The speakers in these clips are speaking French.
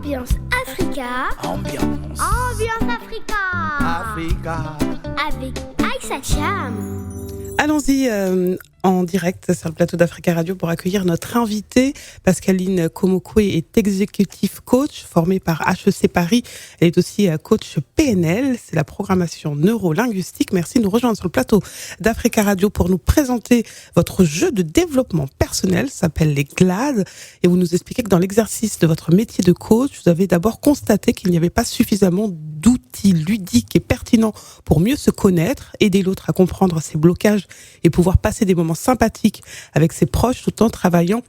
Ambiance Africa. Ambiance Africa. Avec Aïssa Cham. Allons-y en direct sur le plateau d'Africa Radio pour accueillir notre invitée. Pascaline Komokwe est executive coach formée par HEC Paris. Elle est aussi coach PNL, c'est la programmation neurolinguistique. Merci de nous rejoindre sur le plateau d'Africa Radio pour nous présenter votre jeu de développement personnel. Ça s'appelle les GLAD et vous nous expliquez que dans l'exercice de votre métier de coach, vous avez d'abord constaté qu'il n'y avait pas suffisamment d'outils ludiques et pertinents pour mieux se connaître, aider l'autre à comprendre ses blocages et pouvoir passer des moments sympathiques avec ses proches tout en travaillant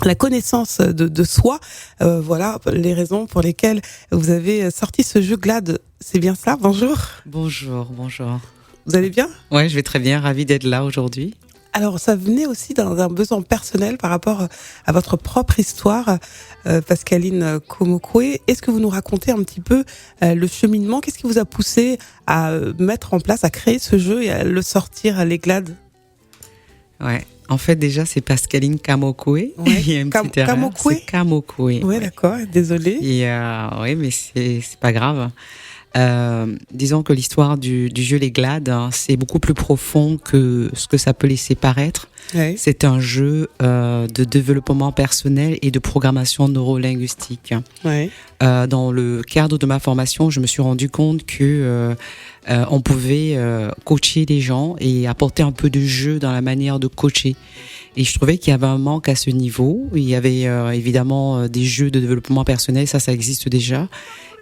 la connaissance de soi. Voilà les raisons pour lesquelles vous avez sorti ce jeu GLAD. C'est bien ça? Bonjour. Bonjour. Vous allez bien? Ouais, je vais très bien, ravie d'être là aujourd'hui. Alors, ça venait aussi d'un besoin personnel par rapport à votre propre histoire, Pascaline Komokwe. Est-ce que vous nous racontez un petit peu le cheminement? Qu'est-ce qui vous a poussé à mettre en place, à créer ce jeu et à le sortir à les GLAD? Ouais, en fait, déjà, c'est Pascaline Komokwe. Ouais. Il y a une petite erreur. Komokwe? C'est Komokwe. Ouais, d'accord, désolée. Et oui, mais c'est pas grave. Disons que l'histoire du jeu Les GLAD, c'est beaucoup plus profond que ce que ça peut laisser paraître. Ouais. C'est un jeu de développement personnel et de programmation neurolinguistique. Ouais. Dans le cadre de ma formation, je me suis rendu compte que on pouvait coacher les gens et apporter un peu de jeu dans la manière de coacher. Et je trouvais qu'il y avait un manque à ce niveau. Il y avait évidemment des jeux de développement personnel, ça existe déjà.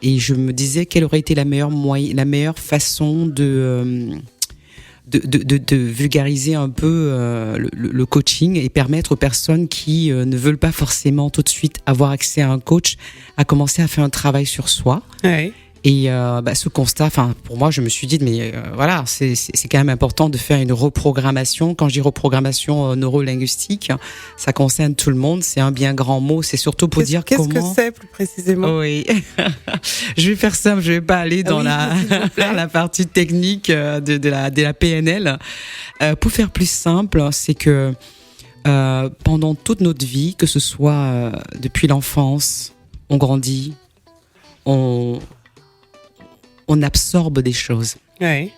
Et je me disais quelle aurait été la meilleure façon de vulgariser un peu le coaching et permettre aux personnes qui ne veulent pas forcément tout de suite avoir accès à un coach à commencer à faire un travail sur soi. Ouais. Et ce constat, pour moi, je me suis dit, mais voilà, c'est quand même important de faire une reprogrammation. Quand je dis reprogrammation neurolinguistique, ça concerne tout le monde. C'est un bien grand mot. C'est surtout pour dire qu'est-ce comment. que c'est plus précisément? Oui, je vais faire simple. Je vais pas aller dans la partie technique de la PNL. Pour faire plus simple, c'est que pendant toute notre vie, que ce soit depuis l'enfance, on grandit, on absorbe des choses, Ouais.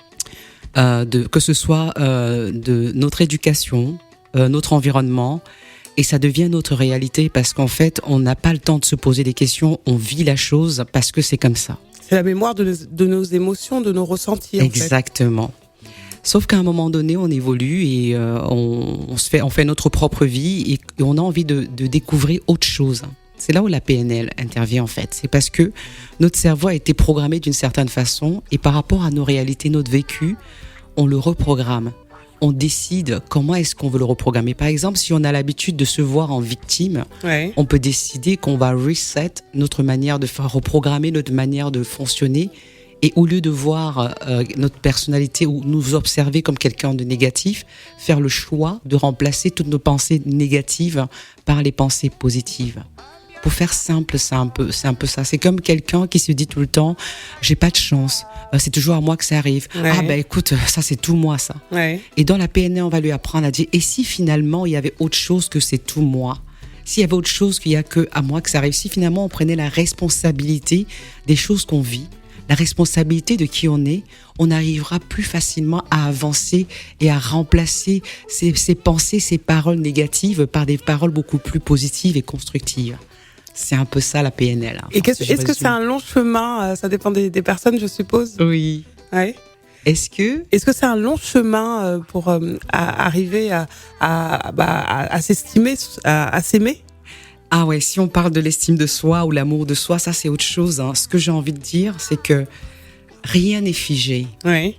que ce soit de notre éducation, notre environnement, et ça devient notre réalité parce qu'en fait, on n'a pas le temps de se poser des questions, on vit la chose parce que c'est comme ça. C'est la mémoire de nos émotions, de nos ressentis. Exactement. Sauf qu'à un moment donné, on évolue et on fait notre propre vie et on a envie de découvrir autre chose. C'est là où la PNL intervient en fait. C'est parce que notre cerveau a été programmé d'une certaine façon et par rapport à nos réalités, notre vécu, on le reprogramme. On décide comment est-ce qu'on veut le reprogrammer. Par exemple, si on a l'habitude de se voir en victime, Ouais. on peut décider qu'on va reset notre manière de faire, reprogrammer notre manière de fonctionner. Et au lieu de voir notre personnalité ou nous observer comme quelqu'un de négatif, faire le choix de remplacer toutes nos pensées négatives par les pensées positives. Pour faire simple, c'est un peu ça. C'est comme quelqu'un qui se dit tout le temps, j'ai pas de chance, c'est toujours à moi que ça arrive. Ouais. Ah ben écoute, ça c'est tout moi ça. Ouais. Et dans la PNL, on va lui apprendre à dire, et si finalement il y avait autre chose que c'est tout moi? S'il y avait autre chose qu'il y a que à moi que ça arrive? Si finalement on prenait la responsabilité des choses qu'on vit, la responsabilité de qui on arrivera plus facilement à avancer et à remplacer ces pensées, ces paroles négatives par des paroles beaucoup plus positives et constructives. C'est un peu ça la PNL. Et est-ce que c'est un long chemin? Ça dépend des personnes, je suppose. Oui. Ouais. Est-ce que c'est un long chemin pour arriver à s'estimer, à s'aimer? Ah ouais, si on parle de l'estime de soi ou l'amour de soi, ça c'est autre chose. Ce que j'ai envie de dire, c'est que rien n'est figé. Oui.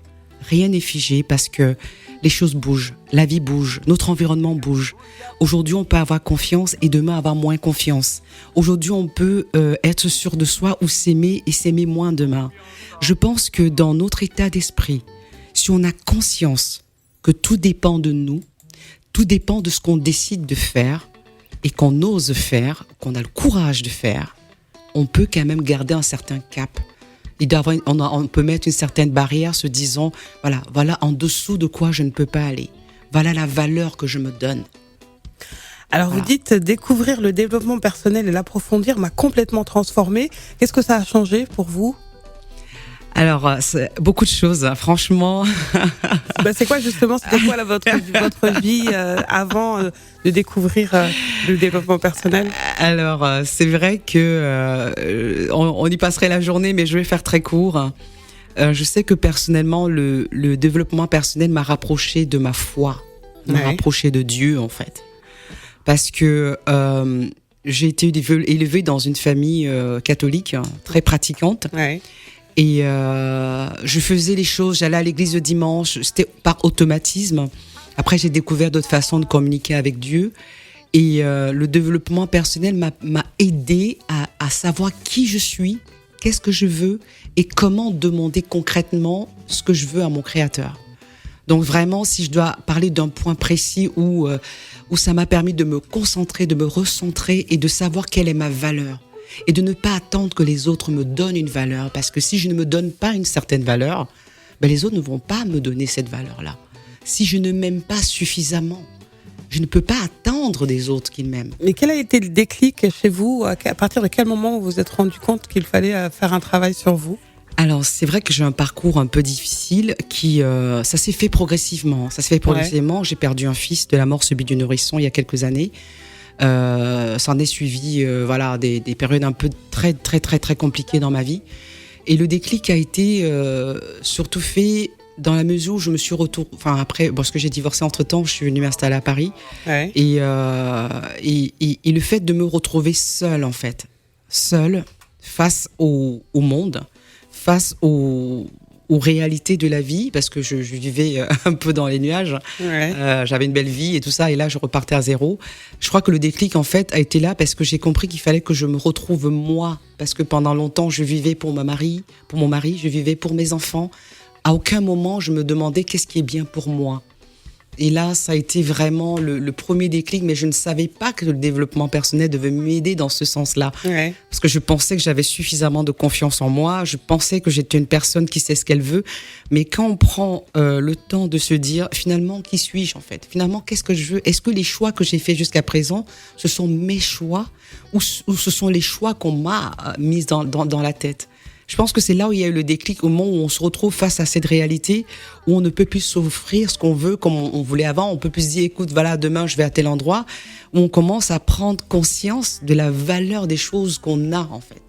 Rien n'est figé parce que les choses bougent, la vie bouge, notre environnement bouge. Aujourd'hui, on peut avoir confiance et demain avoir moins confiance. Aujourd'hui, on peut être sûr de soi ou s'aimer et s'aimer moins demain. Je pense que dans notre état d'esprit, si on a conscience que tout dépend de nous, tout dépend de ce qu'on décide de faire et qu'on ose faire, qu'on a le courage de faire, on peut quand même garder un certain cap. On peut mettre une certaine barrière se disant, voilà en dessous de quoi je ne peux pas aller. Voilà la valeur que je me donne. Alors Voilà. vous dites découvrir le développement personnel et l'approfondir m'a complètement transformée. Qu'est-ce que ça a changé pour vous ? Alors, c'est beaucoup de choses, franchement. C'est quoi justement, c'était quoi votre vie avant de découvrir le développement personnel ? Alors, c'est vrai que on y passerait la journée, mais je vais faire très court. Je sais que personnellement, le développement personnel m'a rapproché de ma foi, m'a rapproché de Dieu en fait, parce que j'ai été élevée dans une famille catholique très pratiquante. Ouais. Et je faisais les choses, j'allais à l'église le dimanche, c'était par automatisme. Après, j'ai découvert d'autres façons de communiquer avec Dieu. Et le développement personnel m'a aidé à savoir qui je suis, qu'est-ce que je veux et comment demander concrètement ce que je veux à mon Créateur. Donc vraiment, si je dois parler d'un point précis où ça m'a permis de me concentrer, de me recentrer et de savoir quelle est ma valeur. Et de ne pas attendre que les autres me donnent une valeur. Parce que si je ne me donne pas une certaine valeur, les autres ne vont pas me donner cette valeur-là. Si je ne m'aime pas suffisamment, je ne peux pas attendre des autres qu'ils m'aiment. Mais quel a été le déclic chez vous ? À partir de quel moment vous vous êtes rendu compte qu'il fallait faire un travail sur vous ? Alors, c'est vrai que j'ai un parcours un peu difficile qui, ça s'est fait progressivement. J'ai perdu un fils de la mort subite du nourrisson il y a quelques années. S'en est suivi des périodes un peu très très très très compliquées dans ma vie, et le déclic a été surtout fait dans la mesure où je me suis retournée, après parce que j'ai divorcé entre-temps, je suis venue m'installer à Paris. Ouais. Et le fait de me retrouver seule en fait, seule face au monde, face aux réalités de la vie, parce que je vivais un peu dans les nuages. Ouais. J'avais une belle vie et tout ça, et là je repartais à zéro. Je crois que le déclic en fait a été là parce que j'ai compris qu'il fallait que je me retrouve moi, parce que pendant longtemps je vivais pour mon mari, je vivais pour mes enfants. À aucun moment je me demandais qu'est-ce qui est bien pour moi. Et là, ça a été vraiment le premier déclic, mais je ne savais pas que le développement personnel devait m'aider dans ce sens-là. Ouais. Parce que je pensais que j'avais suffisamment de confiance en moi, je pensais que j'étais une personne qui sait ce qu'elle veut. Mais quand on prend le temps de se dire, finalement, qui suis-je en fait ? Finalement, qu'est-ce que je veux ? Est-ce que les choix que j'ai faits jusqu'à présent, ce sont mes choix ou ce sont les choix qu'on m'a mis dans la tête ? Je pense que c'est là où il y a eu le déclic, au moment où on se retrouve face à cette réalité, où on ne peut plus s'offrir ce qu'on veut comme on voulait avant. On peut plus se dire, écoute, voilà, demain je vais à tel endroit, où on commence à prendre conscience de la valeur des choses qu'on a, en fait.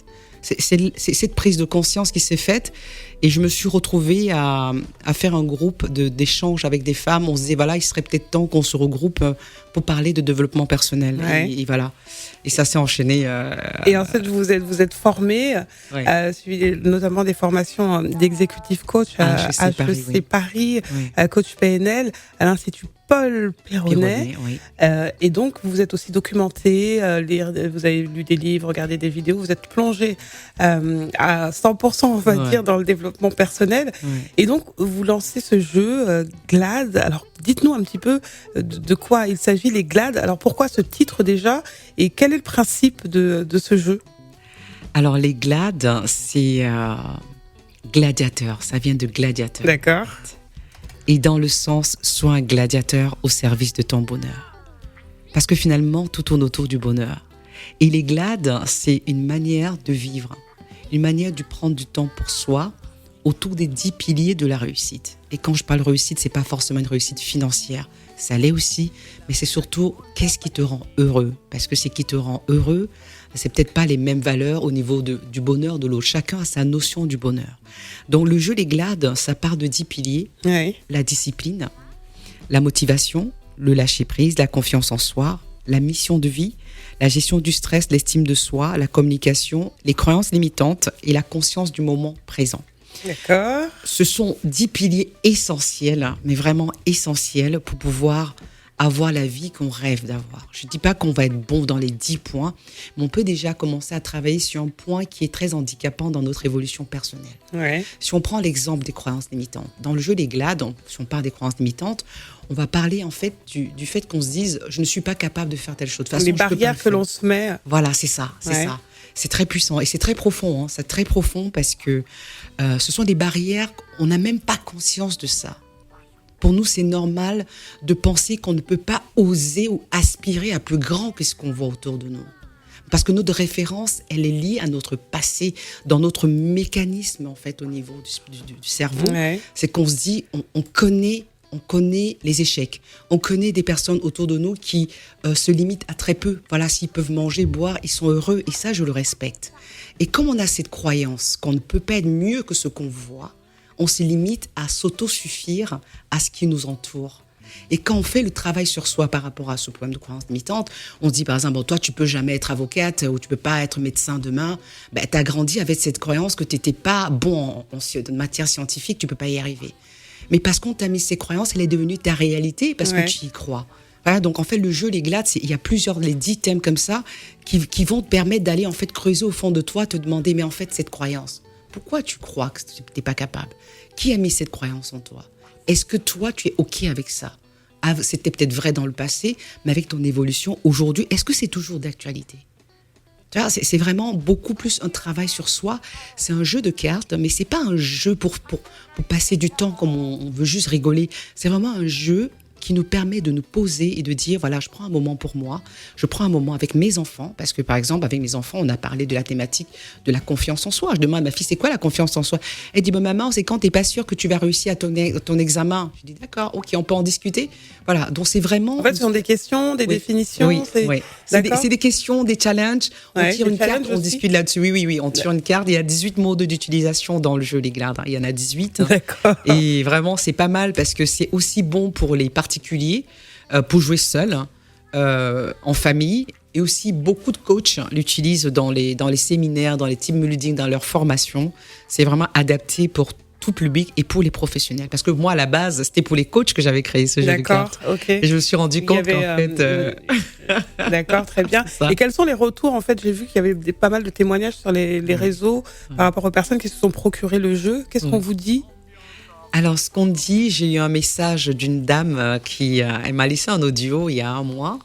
C'est cette prise de conscience qui s'est faite, et je me suis retrouvée à faire un groupe d'échange avec des femmes. On se disait, voilà, il serait peut-être temps qu'on se regroupe pour parler de développement personnel. Ouais. Et voilà. Et ça s'est enchaîné. Et ensuite, vous êtes formé, Ouais. suivi notamment des formations d'exécutif coach à HEC Paris, Oui. coach PNL, à l'Institut Paul Pironnet. Oui. Et donc, vous êtes aussi documenté, vous avez lu des livres, regardé des vidéos, vous êtes plongé à 100%, on va dire, dans le développement personnel. Ouais. Et donc, vous lancez ce jeu GLAD. Alors, dites-nous un petit peu de quoi il s'agit, les GLAD. Alors, pourquoi ce titre déjà ? Et quel est le principe de ce jeu ? Alors, les GLAD, c'est gladiateur. Ça vient de gladiateur. D'accord. Et dans le sens, sois un gladiateur au service de ton bonheur. Parce que finalement, tout tourne autour du bonheur. Et les GLAD, c'est une manière de vivre, une manière de prendre du temps pour soi autour des 10 piliers de la réussite. Et quand je parle réussite, c'est pas forcément une réussite financière. Ça l'est aussi, mais c'est surtout qu'est-ce qui te rend heureux. Parce que ce qui te rend heureux, c'est peut-être pas les mêmes valeurs au niveau du bonheur de l'autre. Chacun a sa notion du bonheur. Donc le jeu Les GLAD, ça part de 10 piliers. Oui. La discipline, la motivation, le lâcher-prise, la confiance en soi, la mission de vie, la gestion du stress, l'estime de soi, la communication, les croyances limitantes et la conscience du moment présent. D'accord. Ce sont 10 piliers essentiels, mais vraiment essentiels pour pouvoir avoir la vie qu'on rêve d'avoir. Je ne dis pas qu'on va être bon dans les 10 points, mais on peut déjà commencer à travailler sur un point qui est très handicapant dans notre évolution personnelle. Ouais. Si on prend l'exemple des croyances limitantes, dans le jeu Les GLAD, si on parle des croyances limitantes, on va parler en fait du fait qu'on se dise « je ne suis pas capable de faire telle chose ». De toute façon, Les je peux pas barrières le que faire. l'on se met. Voilà, c'est ça, c'est Ouais. ça. C'est très puissant et c'est très profond. C'est très profond parce que ce sont des barrières, on n'a même pas conscience de ça. Pour nous, c'est normal de penser qu'on ne peut pas oser ou aspirer à plus grand que ce qu'on voit autour de nous. Parce que notre référence, elle est liée à notre passé, dans notre mécanisme, en fait, au niveau du cerveau. Ouais. C'est qu'on se dit, on connaît les échecs. On connaît des personnes autour de nous qui se limitent à très peu. Voilà, s'ils peuvent manger, boire, ils sont heureux. Et ça, je le respecte. Et comme on a cette croyance qu'on ne peut pas être mieux que ce qu'on voit, on se limite à s'autosuffire à ce qui nous entoure. Et quand on fait le travail sur soi par rapport à ce problème de croyance limitante, on se dit par exemple, bon, toi tu peux jamais être avocate ou tu peux pas être médecin demain. Ben, tu as grandi avec cette croyance que tu n'étais pas bon en matière scientifique, tu peux pas y arriver. Mais parce qu'on t'a mis ces croyances, elle est devenue ta réalité parce que tu y crois. Voilà, donc en fait le jeu, les glades, il y a les 10 thèmes comme ça qui vont te permettre d'aller en fait creuser au fond de toi, te demander mais en fait cette croyance, pourquoi tu crois que tu n'es pas capable? Qui a mis cette croyance en toi? Est-ce que toi, tu es OK avec ça? C'était peut-être vrai dans le passé, mais avec ton évolution aujourd'hui, est-ce que c'est toujours d'actualité? Tu vois, c'est vraiment beaucoup plus un travail sur soi. C'est un jeu de cartes, mais c'est pas un jeu pour passer du temps comme on veut juste rigoler. C'est vraiment un jeu qui nous permet de nous poser et de dire, voilà, je prends un moment pour moi, je prends un moment avec mes enfants, parce que par exemple, avec mes enfants, on a parlé de la thématique de la confiance en soi. Je demande à ma fille, c'est quoi la confiance en soi? Elle dit, maman, c'est quand tu n'es pas sûre que tu vas réussir à ton examen. Je dis, d'accord, ok, on peut en discuter. Voilà, donc c'est vraiment... En fait, ce sont des questions, des définitions. Oui. C'est des questions, des challenges. On tire une carte, on discute là-dessus. Oui, on tire une carte. Il y a 18 modes d'utilisation dans le jeu, les glades. Il y en a 18. D'accord. Et vraiment, c'est pas mal parce que c'est aussi bon pour les particuliers, pour jouer seul, en famille. Et aussi, beaucoup de coachs l'utilisent dans les séminaires, dans les team building, dans leur formation. C'est vraiment adapté pour tout public et pour les professionnels. Parce que moi, à la base, c'était pour les coachs que j'avais créé ce jeu de cartes. D'accord, ok. Et je me suis rendu compte qu'en fait... D'accord, très bien. Et quels sont les retours? En fait, j'ai vu qu'il y avait pas mal de témoignages sur les réseaux par rapport aux personnes qui se sont procurées le jeu. Qu'est-ce qu'on vous dit? Alors, ce qu'on dit, j'ai eu un message d'une dame qui elle m'a laissé un audio il y a un mois.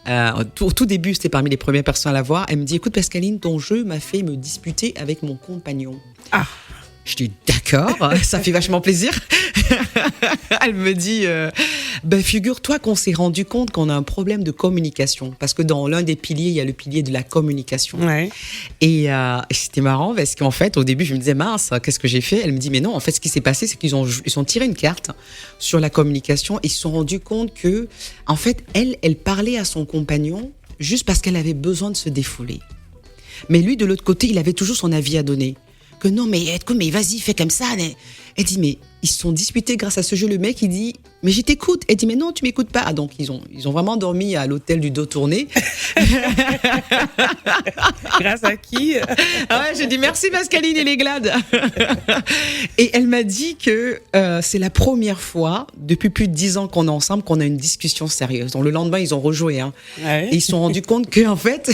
Au tout début, c'était parmi les premières personnes à la voir. Elle me dit, écoute Pascaline, ton jeu m'a fait me disputer avec mon compagnon. Ah. Je dis d'accord, ça fait vachement plaisir. Elle me dit, figure-toi qu'on s'est rendu compte qu'on a un problème de communication. Parce que dans l'un des piliers, il y a le pilier de la communication. Ouais. Et c'était marrant parce qu'en fait, au début, je me disais, mince, qu'est-ce que j'ai fait? Elle me dit, mais non, en fait, ce qui s'est passé, c'est qu'ils ont tiré une carte sur la communication et ils se sont rendus compte que, en fait, elle parlait à son compagnon juste parce qu'elle avait besoin de se défouler. Mais lui, de l'autre côté, il avait toujours son avis à donner. Que non, mais vas-y, fais comme ça. Elle dit, mais ils se sont disputés grâce à ce jeu. Le mec, il dit, mais je t'écoute. Elle dit, mais non, tu m'écoutes pas. Ah, donc, ils ont vraiment dormi à l'hôtel du dos tourné. Grâce à qui? Ah ouais, j'ai dit, merci Pascaline et les glades. Et elle m'a dit que c'est la première fois, depuis plus de 10 ans qu'on est ensemble, qu'on a une discussion sérieuse. Donc, le lendemain, ils ont rejoué. Hein. Ouais. Et ils se sont rendus compte que, en fait,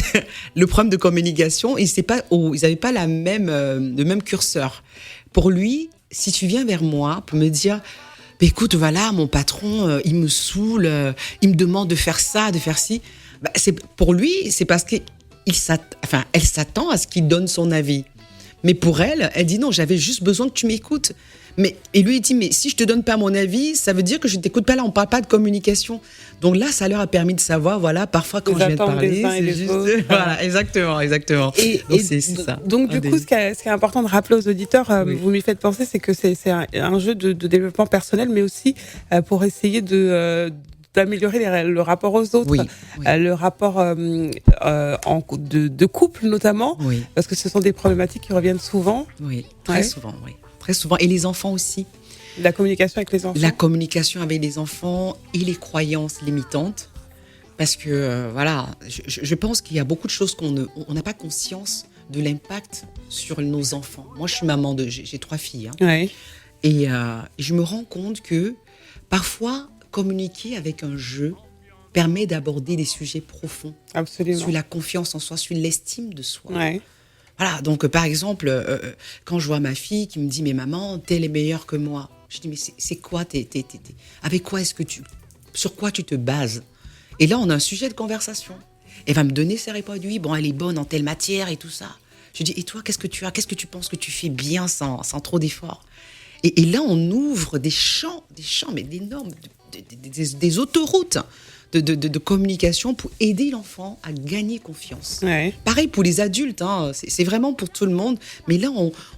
le problème de communication, ils n'avaient pas le même curseur. Pour lui, si tu viens vers moi pour me dire, écoute, voilà, mon patron, il me saoule, il me demande de faire ça, de faire ci. Pour lui, c'est parce elle s'attend à ce qu'il donne son avis. Mais pour elle dit non, j'avais juste besoin que tu m'écoutes. Et lui, il dit, mais si je te donne pas mon avis, ça veut dire que je t'écoute pas. Là, on parle pas de communication. Donc là, ça leur a permis de savoir, voilà, parfois quand je viens de parler, c'est juste... Voilà, exactement. Et c'est ça. Donc du coup, ce qui est important de rappeler aux auditeurs, vous m'y faites penser, c'est que c'est un jeu de développement personnel, mais aussi pour essayer d'améliorer le rapport aux autres, le rapport de couple notamment, parce que ce sont des problématiques qui reviennent souvent. Oui, très souvent. Et les enfants aussi. La communication avec les enfants. La communication avec les enfants et les croyances limitantes. Parce que, je pense qu'il y a beaucoup de choses qu'on n'a pas conscience de l'impact sur nos enfants. Moi, je suis maman j'ai 3 filles. Hein. Ouais. Et je me rends compte que parfois, communiquer avec un jeu permet d'aborder des sujets profonds. Absolument. Sur la confiance en soi, sur l'estime de soi. Ouais. Voilà, donc par exemple, quand je vois ma fille qui me dit « Mais maman, t'es meilleure que moi », je dis « Mais c'est quoi avec quoi sur quoi tu te bases ?» Et là, on a un sujet de conversation. Elle va me donner ses réponses. Oui, bon, elle est bonne en telle matière et tout ça. Je dis « Et toi, qu'est-ce que tu penses que tu fais bien sans trop d'efforts ?» Et là, on ouvre des champs, mais d'énormes, des autoroutes de communication pour aider l'enfant à gagner confiance. Ouais. Pareil pour les adultes, hein, c'est vraiment pour tout le monde. Mais là,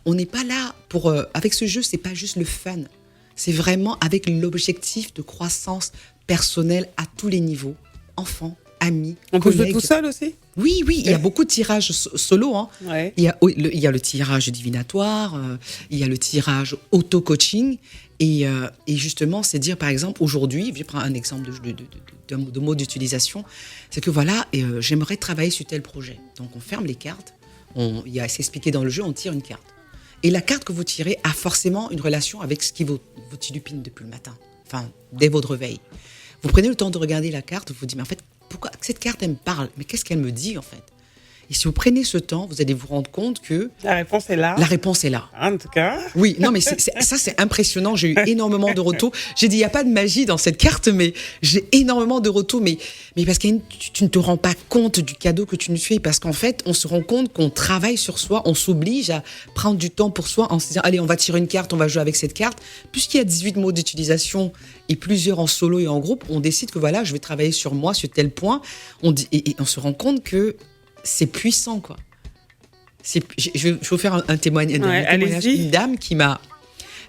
on n'est pas là pour... avec ce jeu, c'est pas juste le fun. C'est vraiment avec l'objectif de croissance personnelle à tous les niveaux. Enfants, amis, On peut collègues. jouer tout seul aussi? Oui, il y a beaucoup de tirages solo. Hein. Ouais. Il y a le tirage divinatoire, il y a le tirage auto-coaching. Et justement, c'est dire, par exemple, aujourd'hui, je prends un exemple de mot d'utilisation, c'est que voilà, j'aimerais travailler sur tel projet. Donc, on ferme les cartes, c'est expliqué dans le jeu, on tire une carte. Et la carte que vous tirez a forcément une relation avec ce qui vous tilupine depuis le matin, enfin, dès votre réveil. Vous prenez le temps de regarder la carte, vous vous dites, mais en fait, pourquoi cette carte, elle me parle? Mais qu'est-ce qu'elle me dit, en fait? Et si vous prenez ce temps, vous allez vous rendre compte que... La réponse est là. La réponse est là. En tout cas. Oui, non, mais ça, c'est impressionnant. J'ai eu énormément de retours. J'ai dit, il n'y a pas de magie dans cette carte, mais j'ai énormément de retours. Mais parce que tu ne te rends pas compte du cadeau que tu nous fais. Parce qu'en fait, on se rend compte qu'on travaille sur soi, on s'oblige à prendre du temps pour soi en se disant, allez, on va tirer une carte, on va jouer avec cette carte. Puisqu'il y a 18 mots d'utilisation et plusieurs en solo et en groupe, on décide que voilà, je vais travailler sur moi, sur tel point. Et on se rend compte que c'est puissant, quoi. Je vais vous faire un témoignage. Une dame qui m'a...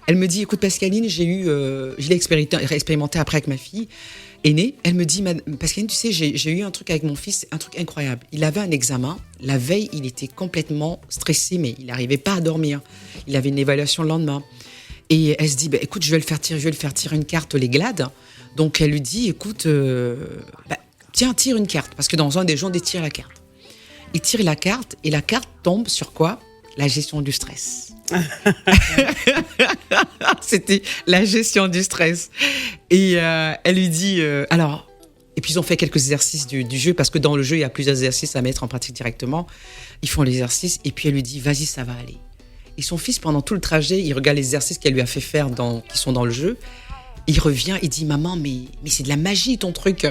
Elle me dit, écoute Pascaline, je l'ai expérimenté après avec ma fille aînée. Elle me dit, Pascaline, tu sais, j'ai eu un truc avec mon fils, un truc incroyable. Il avait un examen. La veille, il était complètement stressé, mais il n'arrivait pas à dormir. Il avait une évaluation le lendemain. Et elle se dit, écoute, je vais le faire tirer une carte, les glades. Donc elle lui dit, écoute, tiens, tire une carte. Parce que dans un des gens, on tire la carte. Il tire la carte et la carte tombe sur quoi? La gestion du stress. C'était la gestion du stress. Et elle lui dit... alors, et puis ils ont fait quelques exercices du jeu, parce que dans le jeu, il y a plusieurs exercices à mettre en pratique directement. Ils font l'exercice et puis elle lui dit, vas-y, ça va aller. Et son fils, pendant tout le trajet, il regarde les exercices qu'elle lui a fait faire qui sont dans le jeu. Il revient, il dit, maman, mais c'est de la magie ton truc.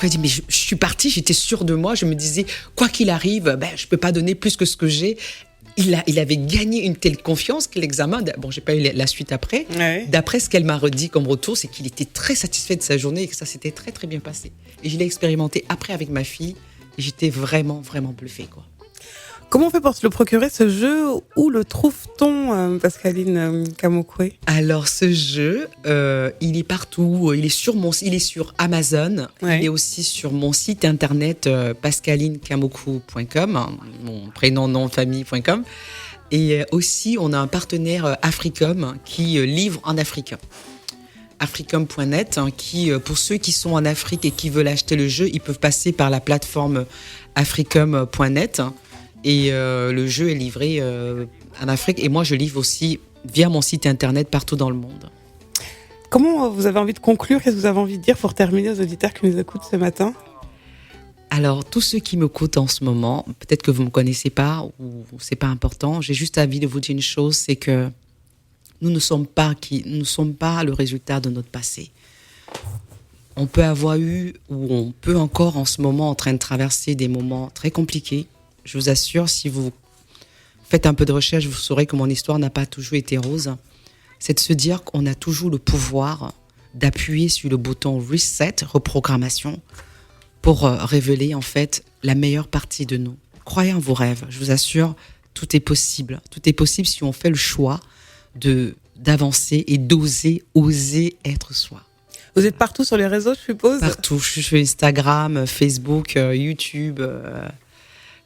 Il dit, mais je suis partie, j'étais sûre de moi, je me disais, quoi qu'il arrive, je peux pas donner plus que ce que j'ai. Il avait gagné une telle confiance que l'examen, bon, j'ai pas eu la suite après, ouais. D'après ce qu'elle m'a redit comme retour, c'est qu'il était très satisfait de sa journée et que ça s'était très très bien passé. Et je l'ai expérimenté après avec ma fille et j'étais vraiment vraiment bluffée, quoi. Comment on fait pour se le procurer, ce jeu? Où le trouve-t-on, Pascaline Kamokwe? Alors, ce jeu, il est partout. Il est sur Amazon. Ouais. Il est aussi sur mon site internet pascalinekamoku.com, mon prénom, nom, famille.com. Et aussi, on a un partenaire Africom qui livre en Afrique. Africom.net, qui, pour ceux qui sont en Afrique et qui veulent acheter le jeu, ils peuvent passer par la plateforme Africom.net. Et le jeu est livré en Afrique. Et moi, je livre aussi via mon site internet partout dans le monde. Comment vous avez envie de conclure? Qu'est-ce que vous avez envie de dire pour terminer aux auditeurs qui nous écoutent ce matin? Alors, tous ceux qui m'écoutent en ce moment, peut-être que vous ne me connaissez pas ou c'est pas important. J'ai juste envie de vous dire une chose, c'est que nous ne sommes pas le résultat de notre passé. On peut avoir eu, ou on peut encore en ce moment en train de traverser des moments très compliqués. Je vous assure, si vous faites un peu de recherche, vous saurez que mon histoire n'a pas toujours été rose. C'est de se dire qu'on a toujours le pouvoir d'appuyer sur le bouton Reset, reprogrammation, pour révéler en fait la meilleure partie de nous. Croyez en vos rêves, je vous assure, tout est possible. Tout est possible si on fait le choix d'avancer et oser être soi. Vous êtes partout sur les réseaux, je suppose? Partout, je suis sur Instagram, Facebook, YouTube...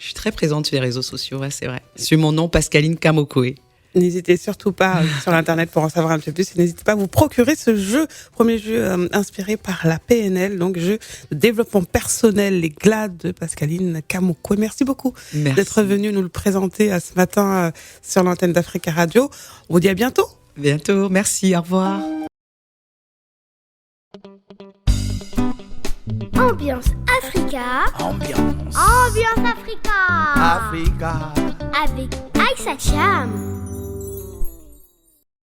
Je suis très présente sur les réseaux sociaux, ouais, c'est vrai. Sur mon nom, Pascaline Kamokwe. N'hésitez surtout pas sur l'internet pour en savoir un peu plus. N'hésitez pas à vous procurer ce jeu, premier jeu inspiré par la PNL, donc jeu de développement personnel, les glades de Pascaline Kamokwe. Merci beaucoup d'être venu nous le présenter ce matin sur l'antenne d'Africa Radio. On vous dit à bientôt. Bientôt, merci, au revoir. Ambiance Africa. Ambiance Africa. Avec Aïssa Cham.